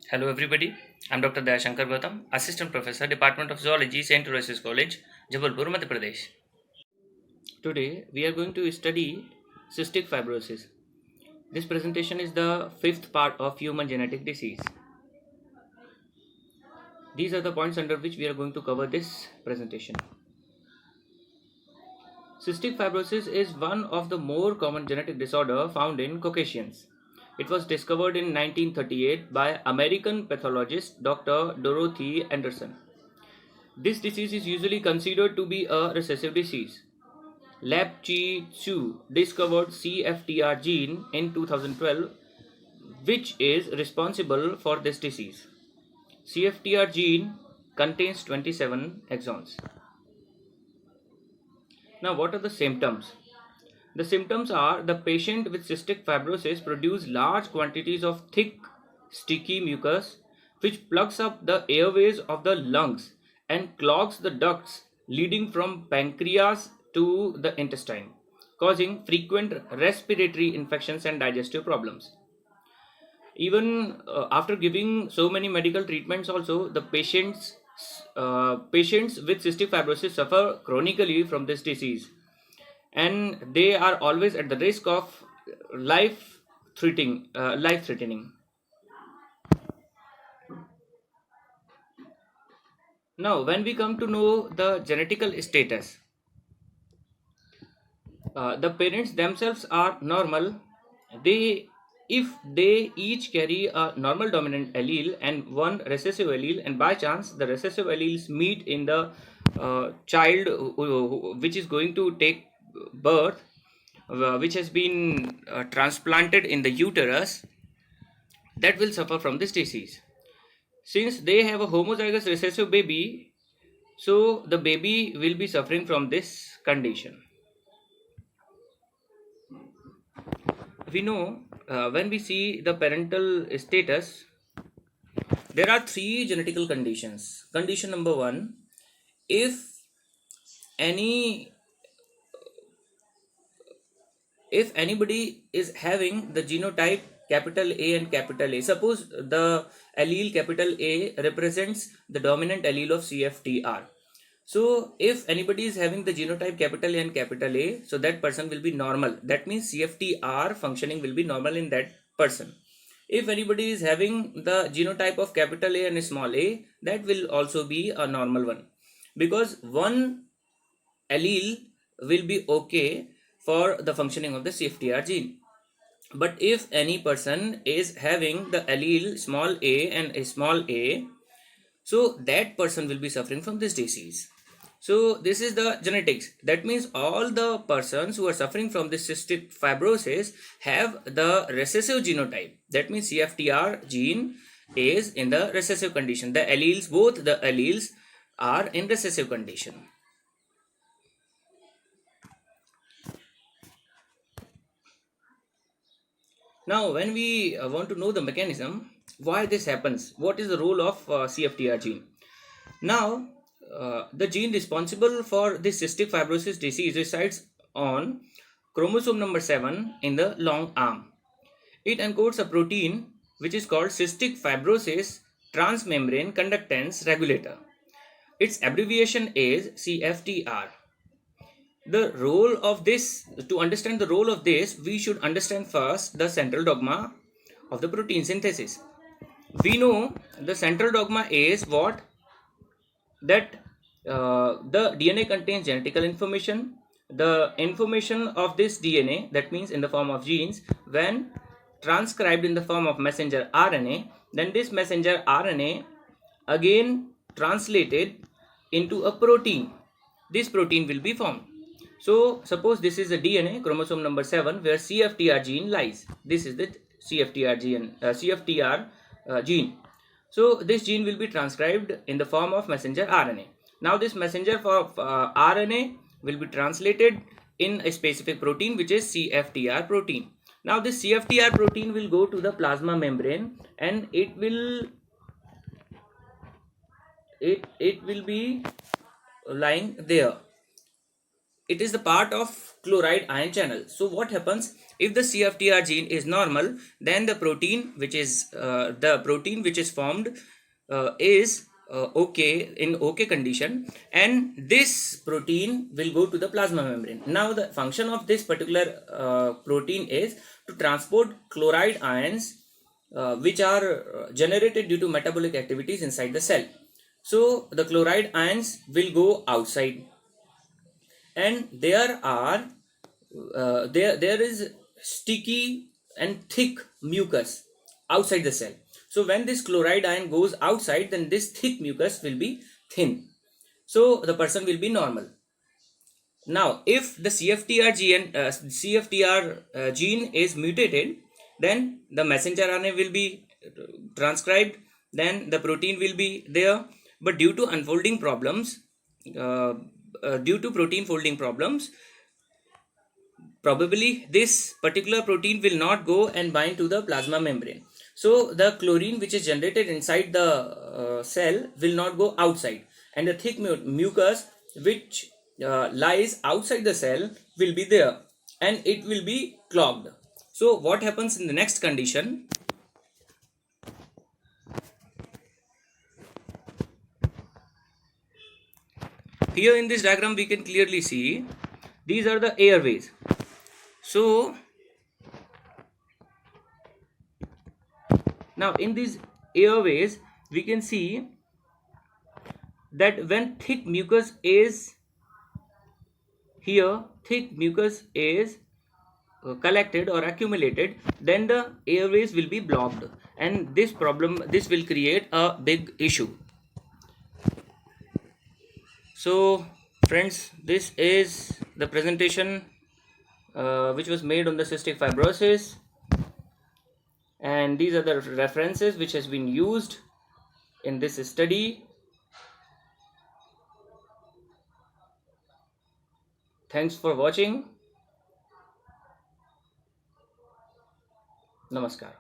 Hello everybody, I'm Dr. Dayashankar Gautam, Assistant Professor, Department of Zoology, St. Teresa's College, Jabalpur, Madhya Pradesh. Today we are going to study cystic fibrosis. This presentation is the fifth part of human genetic disease. These are the points under which we are going to cover this presentation. Cystic fibrosis is one of the more common genetic disorder found in Caucasians. It was discovered in 1938 by American pathologist Dr. Dorothy Anderson. This disease is usually considered to be a recessive disease. Lab Chi Chu discovered CFTR gene in 2012, which is responsible for this disease. CFTR gene contains 27 exons. Now, what are the symptoms? The symptoms are the patient with cystic fibrosis produce large quantities of thick, sticky mucus which plugs up the airways of the lungs and clogs the ducts leading from pancreas to the intestine, causing frequent respiratory infections and digestive problems. Even after giving so many medical treatments, also the patients with cystic fibrosis suffer chronically from this disease, and they are always at the risk of life threatening. Now, when we come to know the genetical status, the parents themselves are normal. They, if they each carry a normal dominant allele and one recessive allele, and by chance the recessive alleles meet in the child which is going to take birth, which has been transplanted in the uterus, that will suffer from this disease. Since they have a homozygous recessive baby, so the baby will be suffering from this condition. We know when we see the parental status, there are three genetical conditions. Condition number one, if any if anybody is having the genotype capital A and capital A, suppose the allele capital A represents the dominant allele of CFTR. So if anybody is having the genotype capital A and capital A, so that person will be normal. That means CFTR functioning will be normal in that person. If anybody is having the genotype of capital A and small a, that will also be a normal one, because one allele will be okay for the functioning of the CFTR gene. But if any person is having the allele small a and a small a, so that person will be suffering from this disease. So this is the genetics. That means all the persons who are suffering from this cystic fibrosis have the recessive genotype. That means CFTR gene is in the recessive condition. The alleles, both the alleles are in recessive condition. Now, when we want to know the mechanism, why this happens, what is the role of CFTR gene? Now, the gene responsible for this cystic fibrosis disease resides on chromosome number 7 in the long arm. It encodes a protein which is called cystic fibrosis transmembrane conductance regulator. Its abbreviation is CFTR. The role of this, to understand the role of this, we should understand first the central dogma of the protein synthesis. We know the central dogma is what? That the DNA contains genetical information. The information of this DNA, that means in the form of genes, when transcribed in the form of messenger RNA, then this messenger RNA again translated into a protein. This protein will be formed. So suppose this is a DNA, chromosome number 7, where CFTR gene lies. This is the CFTR gene. So this gene will be transcribed in the form of messenger RNA. Now this messenger for RNA will be translated in a specific protein, which is CFTR protein. Now this CFTR protein will go to the plasma membrane, and it will be lying there. it is the part of chloride ion channel. So what happens if the CFTR gene is normal, then the protein which is formed is okay, in okay condition, and this protein will go to the plasma membrane. Now the function of this particular protein is to transport chloride ions which are generated due to metabolic activities inside the cell. So the chloride ions will go outside, and there is sticky and thick mucus outside the cell. So when this chloride ion goes outside, then this thick mucus will be thin, so the person will be normal. Now if the CFTR gene is mutated, then the messenger RNA will be transcribed, then the protein will be there, but due to unfolding problems, due to protein folding problems, probably this particular protein will not go and bind to the plasma membrane. So the chlorine which is generated inside the cell will not go outside, and the thick mucus which lies outside the cell will be there, and it will be clogged. So what happens in the next condition? Here in this diagram we can clearly see these are the airways. So now in these airways we can see that when thick mucus is here, thick mucus is collected or accumulated, then the airways will be blocked, and this will create a big issue. So friends, this is the presentation which was made on the cystic fibrosis, and these are the references which has been used in this study. Thanks for watching. Namaskar.